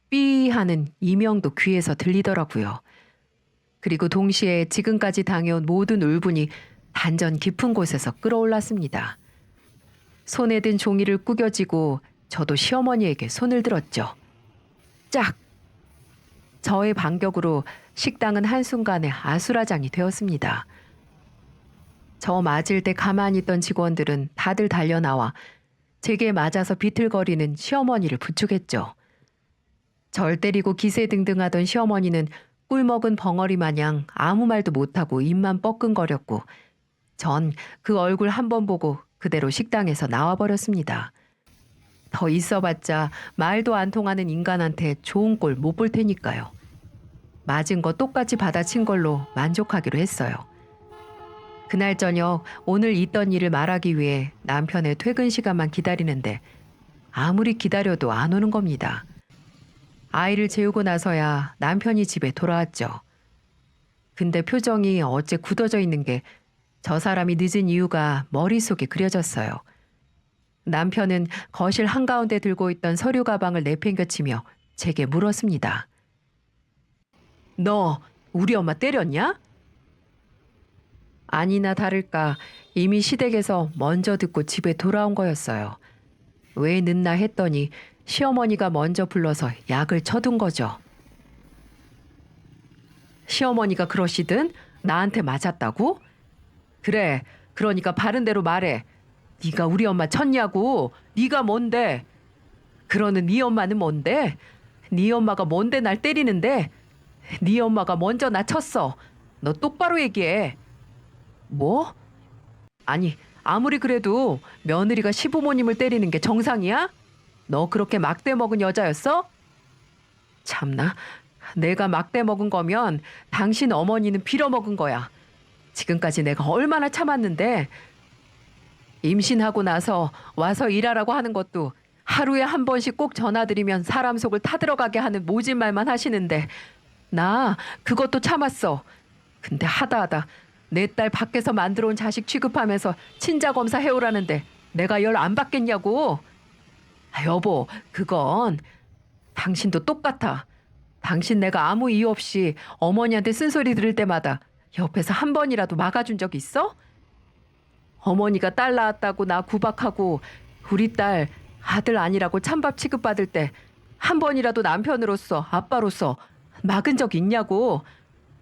삐 하는 이명도 귀에서 들리더라고요. 그리고 동시에 지금까지 당해온 모든 울분이 단전 깊은 곳에서 끌어올랐습니다. 손에 든 종이를 구겨쥐고 저도 시어머니에게 손을 들었죠. 짝! 저의 반격으로 식당은 한순간에 아수라장이 되었습니다. 저 맞을 때 가만히 있던 직원들은 다들 달려나와 제게 맞아서 비틀거리는 시어머니를 부축했죠. 절 때리고 기세등등하던 시어머니는 꿀먹은 벙어리 마냥 아무 말도 못하고 입만 뻐끔거렸고 전 그 얼굴 한 번 보고 그대로 식당에서 나와버렸습니다. 더 있어봤자 말도 안 통하는 인간한테 좋은 꼴 못 볼 테니까요. 맞은 거 똑같이 받아친 걸로 만족하기로 했어요. 그날 저녁 오늘 있던 일을 말하기 위해 남편의 퇴근 시간만 기다리는데 아무리 기다려도 안 오는 겁니다. 아이를 재우고 나서야 남편이 집에 돌아왔죠. 근데 표정이 어째 굳어져 있는 게 저 사람이 늦은 이유가 머릿속에 그려졌어요. 남편은 거실 한가운데 들고 있던 서류 가방을 내팽겨치며 제게 물었습니다. 너 우리 엄마 때렸냐? 아니나 다를까 이미 시댁에서 먼저 듣고 집에 돌아온 거였어요. 왜 늦나 했더니 시어머니가 먼저 불러서 약을 쳐둔 거죠. 시어머니가 그러시든 나한테 맞았다고? 그래, 그러니까 바른 대로 말해. 네가 우리 엄마 쳤냐고. 네가 뭔데? 그러는 네 엄마는 뭔데? 네 엄마가 뭔데 날 때리는데? 네 엄마가 먼저 나 쳤어. 너 똑바로 얘기해. 뭐? 아니, 아무리 그래도 며느리가 시부모님을 때리는 게 정상이야? 너 그렇게 막대 먹은 여자였어? 참나, 내가 막대 먹은 거면 당신 어머니는 빌어먹은 거야. 지금까지 내가 얼마나 참았는데. 임신하고 나서 와서 일하라고 하는 것도 하루에 한 번씩 꼭 전화드리면 사람 속을 타들어가게 하는 모진 말만 하시는데 나 그것도 참았어. 근데 하다 내 딸 밖에서 만들어 온 자식 취급하면서 친자 검사 해오라는데 내가 열 안 받겠냐고. 여보, 그건 당신도 똑같아. 당신 내가 아무 이유 없이 어머니한테 쓴소리 들을 때마다 옆에서 한 번이라도 막아준 적 있어? 어머니가 딸 낳았다고 나 구박하고 우리 딸 아들 아니라고 찬밥 취급받을 때 한 번이라도 남편으로서 아빠로서 막은 적 있냐고.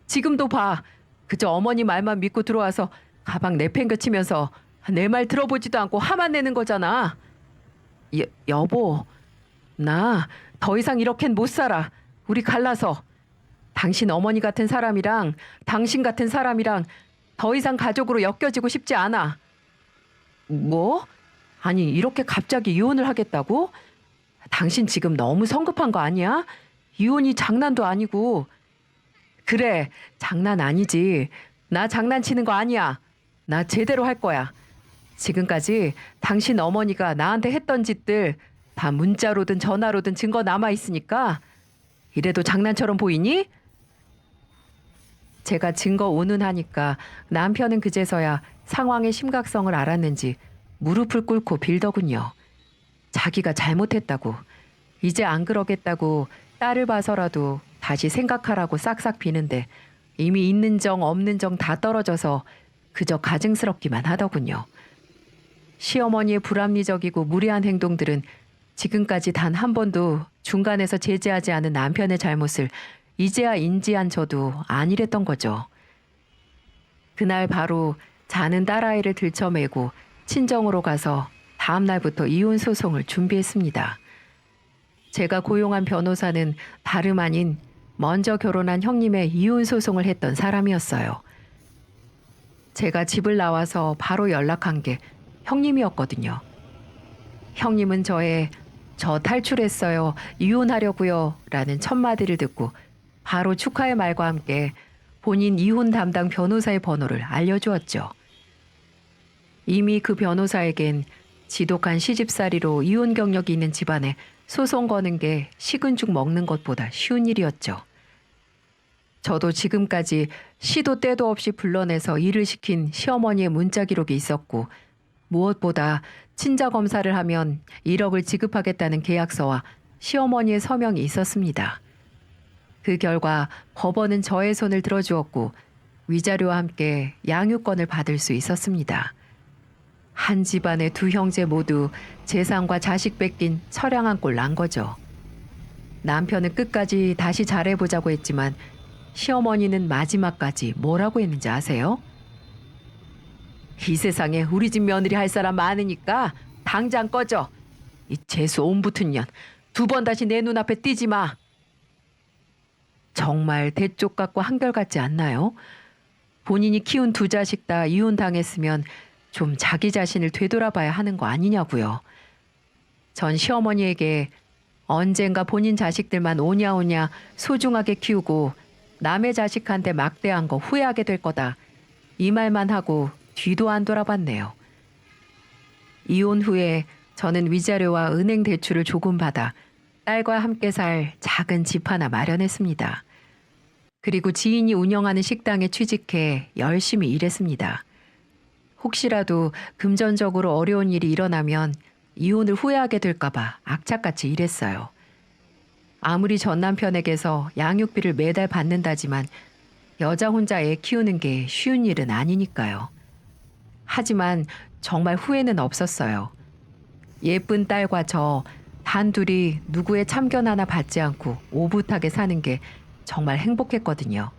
지금도 봐. 그저 어머니 말만 믿고 들어와서 가방 내팽개치면서 내 말 들어보지도 않고 화만 내는 거잖아. 여보, 나 더 이상 이렇게는 못 살아. 우리 갈라서. 당신 어머니 같은 사람이랑 당신 같은 사람이랑 더 이상 가족으로 엮여지고 싶지 않아. 뭐? 아니, 이렇게 갑자기 이혼을 하겠다고? 당신 지금 너무 성급한 거 아니야? 이혼이 장난도 아니고. 그래, 장난 아니지. 나 장난치는 거 아니야. 나 제대로 할 거야. 지금까지 당신 어머니가 나한테 했던 짓들 다 문자로든 전화로든 증거 남아 있으니까 이래도 장난처럼 보이니? 제가 증거 운운하니까 남편은 그제서야 상황의 심각성을 알았는지 무릎을 꿇고 빌더군요. 자기가 잘못했다고, 이제 안 그러겠다고 딸을 봐서라도 다시 생각하라고 싹싹 비는데 이미 있는 정 없는 정 다 떨어져서 그저 가증스럽기만 하더군요. 시어머니의 불합리적이고 무례한 행동들은 지금까지 단 한 번도 중간에서 제지하지 않은 남편의 잘못을 이제야 인지한 저도 아니랬던 거죠. 그날 바로 자는 딸아이를 들쳐매고 친정으로 가서 다음 날부터 이혼 소송을 준비했습니다. 제가 고용한 변호사는 다름 아닌 먼저 결혼한 형님의 이혼 소송을 했던 사람이었어요. 제가 집을 나와서 바로 연락한 게 형님이었거든요. 형님은 저 탈출했어요. 이혼하려고요. 라는 첫 마디를 듣고 바로 축하의 말과 함께 본인 이혼 담당 변호사의 번호를 알려주었죠. 이미 그 변호사에겐 지독한 시집살이로 이혼 경력이 있는 집안에 소송 거는 게 식은 죽 먹는 것보다 쉬운 일이었죠. 저도 지금까지 시도 때도 없이 불러내서 일을 시킨 시어머니의 문자 기록이 있었고, 무엇보다 친자 검사를 하면 1억을 지급하겠다는 계약서와 시어머니의 서명이 있었습니다. 그 결과 법원은 저의 손을 들어주었고 위자료와 함께 양육권을 받을 수 있었습니다. 한 집안의 두 형제 모두 재산과 자식 뺏긴 처량한 꼴 난 거죠. 남편은 끝까지 다시 잘해보자고 했지만 시어머니는 마지막까지 뭐라고 했는지 아세요? 이 세상에 우리 집 며느리 할 사람 많으니까 당장 꺼져. 이 재수 온 붙은 년, 2번 다시 내 눈앞에 띄지 마. 정말 대쪽 같고 한결같지 않나요? 본인이 키운 2 자식 다 이혼당했으면 좀 자기 자신을 되돌아봐야 하는 거 아니냐고요. 전 시어머니에게 언젠가 본인 자식들만 오냐오냐 소중하게 키우고 남의 자식한테 막대한 거 후회하게 될 거다. 이 말만 하고 뒤도 안 돌아봤네요. 이혼 후에 저는 위자료와 은행 대출을 조금 받아 딸과 함께 살 작은 집 하나 마련했습니다. 그리고 지인이 운영하는 식당에 취직해 열심히 일했습니다. 혹시라도 금전적으로 어려운 일이 일어나면 이혼을 후회하게 될까봐 악착같이 일했어요. 아무리 전 남편에게서 양육비를 매달 받는다지만 여자 혼자 애 키우는 게 쉬운 일은 아니니까요. 하지만 정말 후회는 없었어요. 예쁜 딸과 저 단둘이 누구의 참견 하나 받지 않고 오붓하게 사는 게 정말 행복했거든요.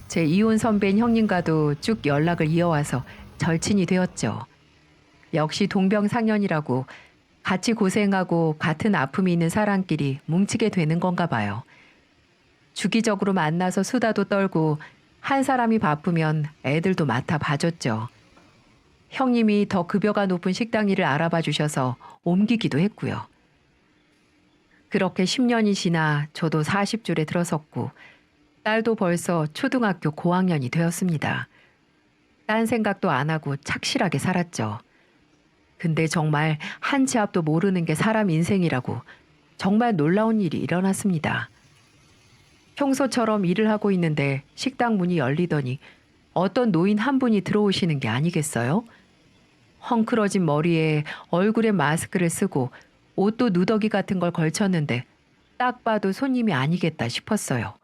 제 이혼 선배인 형님과도 쭉 연락을 이어와서 절친이 되었죠. 역시 동병상련이라고 같이 고생하고 같은 아픔이 있는 사람끼리 뭉치게 되는 건가 봐요. 주기적으로 만나서 수다도 떨고 한 사람이 바쁘면 애들도 맡아 봐줬죠. 형님이 더 급여가 높은 식당 일을 알아봐 주셔서 옮기기도 했고요. 그렇게 10년이 지나 저도 40줄에 들어섰고 딸도 벌써 초등학교 고학년이 되었습니다. 딴 생각도 안 하고 착실하게 살았죠. 근데 정말 한 치 앞도 모르는 게 사람 인생이라고 정말 놀라운 일이 일어났습니다. 평소처럼 일을 하고 있는데 식당 문이 열리더니 어떤 노인 한 분이 들어오시는 게 아니겠어요? 헝클어진 머리에 얼굴에 마스크를 쓰고 옷도 누더기 같은 걸 걸쳤는데 딱 봐도 손님이 아니겠다 싶었어요.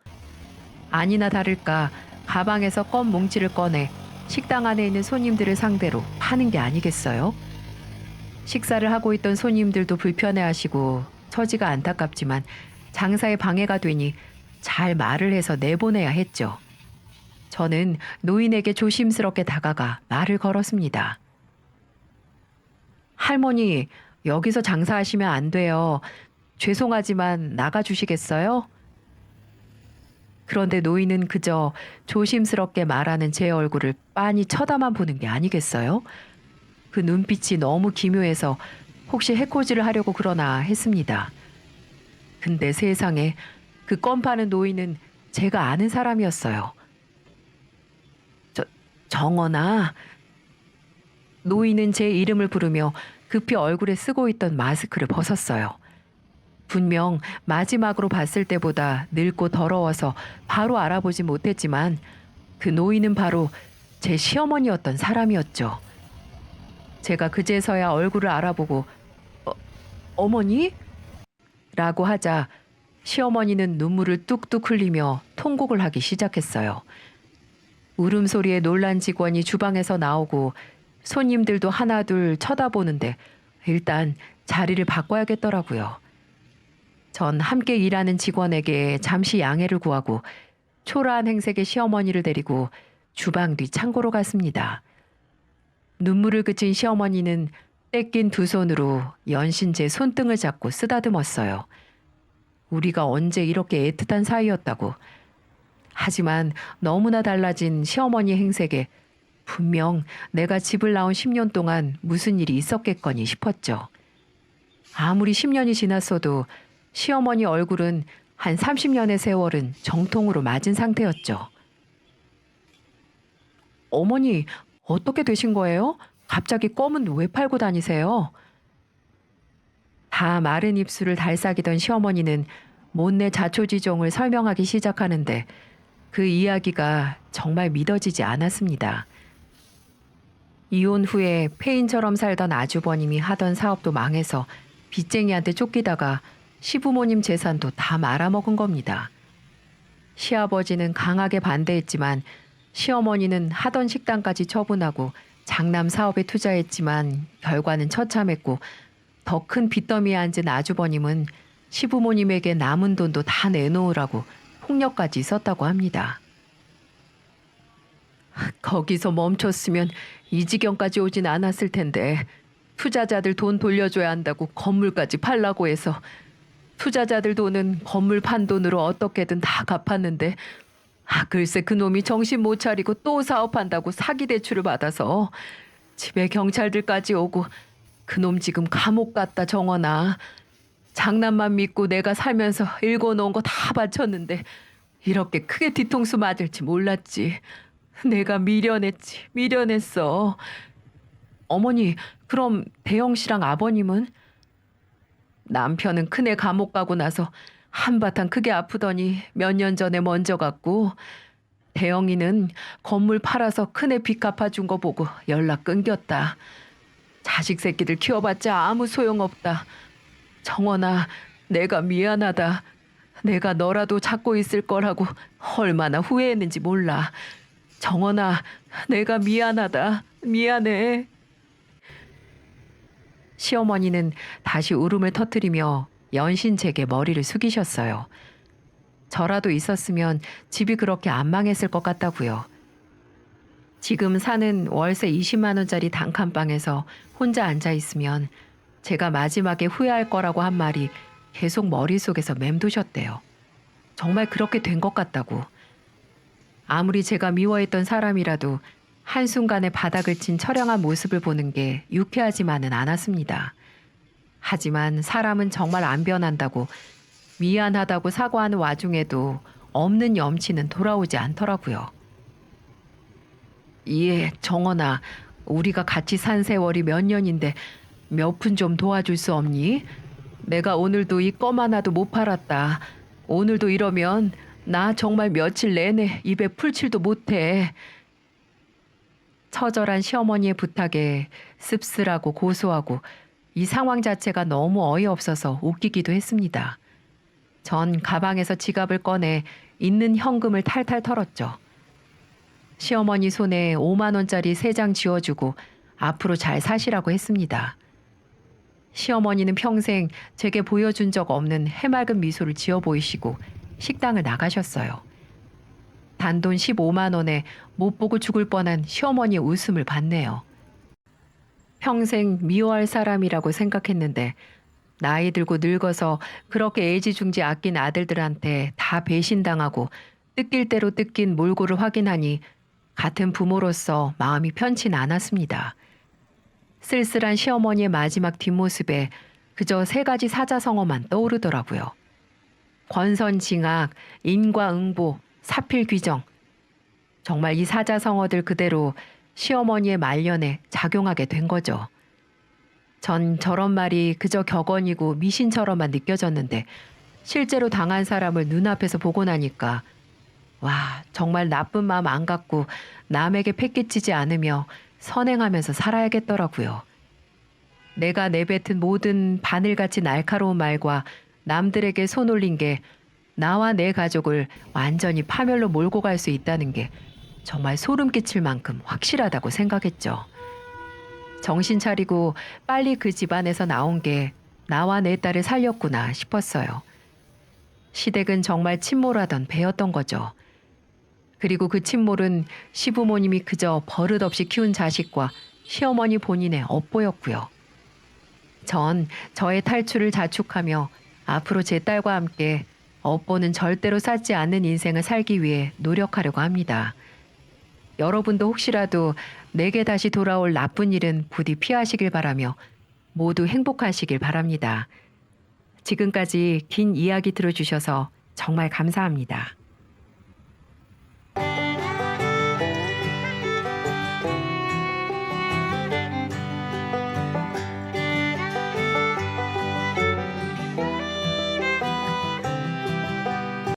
아니나 다를까 가방에서 껌 뭉치를 꺼내 식당 안에 있는 손님들을 상대로 파는 게 아니겠어요? 식사를 하고 있던 손님들도 불편해하시고 처지가 안타깝지만 장사에 방해가 되니 잘 말을 해서 내보내야 했죠. 저는 노인에게 조심스럽게 다가가 말을 걸었습니다. 할머니, 여기서 장사하시면 안 돼요. 죄송하지만 나가주시겠어요? 그런데 노인은 그저 조심스럽게 말하는 제 얼굴을 빤히 쳐다만 보는 게 아니겠어요? 그 눈빛이 너무 기묘해서 혹시 해코지를 하려고 그러나 했습니다. 근데 세상에 그 껌 파는 노인은 제가 아는 사람이었어요. 정원아. 노인은 제 이름을 부르며 급히 얼굴에 쓰고 있던 마스크를 벗었어요. 분명 마지막으로 봤을 때보다 늙고 더러워서 바로 알아보지 못했지만 그 노인은 바로 제 시어머니였던 사람이었죠. 제가 그제서야 얼굴을 알아보고 어머니? 라고 하자 시어머니는 눈물을 뚝뚝 흘리며 통곡을 하기 시작했어요. 울음소리에 놀란 직원이 주방에서 나오고 손님들도 하나둘 쳐다보는데 일단 자리를 바꿔야겠더라고요. 전 함께 일하는 직원에게 잠시 양해를 구하고 초라한 행색의 시어머니를 데리고 주방 뒤 창고로 갔습니다. 눈물을 그친 시어머니는 떼낀 두 손으로 연신 제 손등을 잡고 쓰다듬었어요. 우리가 언제 이렇게 애틋한 사이였다고. 하지만 너무나 달라진 시어머니 행색에 분명 내가 집을 나온 10년 동안 무슨 일이 있었겠거니 싶었죠. 아무리 10년이 지났어도 시어머니 얼굴은 한 30년의 세월은 정통으로 맞은 상태였죠. 어머니, 어떻게 되신 거예요? 갑자기 껌은 왜 팔고 다니세요? 다 마른 입술을 달싹이던 시어머니는 못내 자초지종을 설명하기 시작하는데 그 이야기가 정말 믿어지지 않았습니다. 이혼 후에 폐인처럼 살던 아주버님이 하던 사업도 망해서 빚쟁이한테 쫓기다가 시부모님 재산도 다 말아먹은 겁니다. 시아버지는 강하게 반대했지만 시어머니는 하던 식당까지 처분하고 장남 사업에 투자했지만 결과는 처참했고 더 큰 빚더미에 앉은 아주버님은 시부모님에게 남은 돈도 다 내놓으라고 폭력까지 썼다고 합니다. 거기서 멈췄으면 이 지경까지 오진 않았을 텐데 투자자들 돈 돌려줘야 한다고 건물까지 팔라고 해서 투자자들 돈은 건물 판 돈으로 어떻게든 다 갚았는데 글쎄 그놈이 정신 못 차리고 또 사업한다고 사기 대출을 받아서 집에 경찰들까지 오고 그놈 지금 감옥 갔다 정원아. 장난만 믿고 내가 살면서 읽어놓은 거 다 바쳤는데 이렇게 크게 뒤통수 맞을지 몰랐지. 내가 미련했어. 어머니, 그럼 대영 씨랑 아버님은? 남편은 큰애 감옥 가고 나서 한바탕 크게 아프더니 몇 년 전에 먼저 갔고 대영이는 건물 팔아서 큰애 빚 갚아준 거 보고 연락 끊겼다. 자식 새끼들 키워봤자 아무 소용없다. 정원아, 내가 미안하다. 내가 너라도 찾고 있을 거라고 얼마나 후회했는지 몰라. 정원아, 내가 미안하다. 미안해. 시어머니는 다시 울음을 터뜨리며 연신 제게 머리를 숙이셨어요. 저라도 있었으면 집이 그렇게 안 망했을 것 같다고요. 지금 사는 월세 20만 원짜리 단칸방에서 혼자 앉아 있으면 제가 마지막에 후회할 거라고 한 말이 계속 머릿속에서 맴도셨대요. 정말 그렇게 된 것 같다고. 아무리 제가 미워했던 사람이라도 한순간에 바닥을 친 처량한 모습을 보는 게 유쾌하지만은 않았습니다. 하지만 사람은 정말 안 변한다고 미안하다고 사과하는 와중에도 없는 염치는 돌아오지 않더라고요. 예, 정원아, 우리가 같이 산 세월이 몇 년인데 몇 푼 좀 도와줄 수 없니? 내가 오늘도 이 껌 하나도 못 팔았다. 오늘도 이러면 나 정말 며칠 내내 입에 풀칠도 못해. 처절한 시어머니의 부탁에 씁쓸하고 고소하고 이 상황 자체가 너무 어이없어서 웃기기도 했습니다. 전 가방에서 지갑을 꺼내 있는 현금을 탈탈 털었죠. 시어머니 손에 5만 원짜리 3장 쥐어주고 앞으로 잘 사시라고 했습니다. 시어머니는 평생 제게 보여준 적 없는 해맑은 미소를 지어 보이시고 식당을 나가셨어요. 단돈 15만 원에 못 보고 죽을 뻔한 시어머니의 웃음을 봤네요. 평생 미워할 사람이라고 생각했는데 나이 들고 늙어서 그렇게 애지중지 아낀 아들들한테 다 배신당하고 뜯길 대로 뜯긴 몰골을 확인하니 같은 부모로서 마음이 편치 않았습니다. 쓸쓸한 시어머니의 마지막 뒷모습에 그저 3가지 사자성어만 떠오르더라고요. 권선징악, 인과응보, 사필귀정. 정말 이 사자성어들 그대로 시어머니의 말년에 작용하게 된 거죠. 전 저런 말이 그저 격언이고 미신처럼만 느껴졌는데 실제로 당한 사람을 눈앞에서 보고 나니까 와, 정말 나쁜 마음 안 갖고 남에게 패끼치지 않으며 선행하면서 살아야겠더라고요. 내가 내뱉은 모든 바늘같이 날카로운 말과 남들에게 손 올린 게 나와 내 가족을 완전히 파멸로 몰고 갈 수 있다는 게 정말 소름 끼칠 만큼 확실하다고 생각했죠. 정신 차리고 빨리 그 집안에서 나온 게 나와 내 딸을 살렸구나 싶었어요. 시댁은 정말 침몰하던 배였던 거죠. 그리고 그 침몰은 시부모님이 그저 버릇없이 키운 자식과 시어머니 본인의 업보였고요. 전 저의 탈출을 자축하며 앞으로 제 딸과 함께 업보는 절대로 쌓지 않는 인생을 살기 위해 노력하려고 합니다. 여러분도 혹시라도 내게 다시 돌아올 나쁜 일은 부디 피하시길 바라며 모두 행복하시길 바랍니다. 지금까지 긴 이야기 들어주셔서 정말 감사합니다.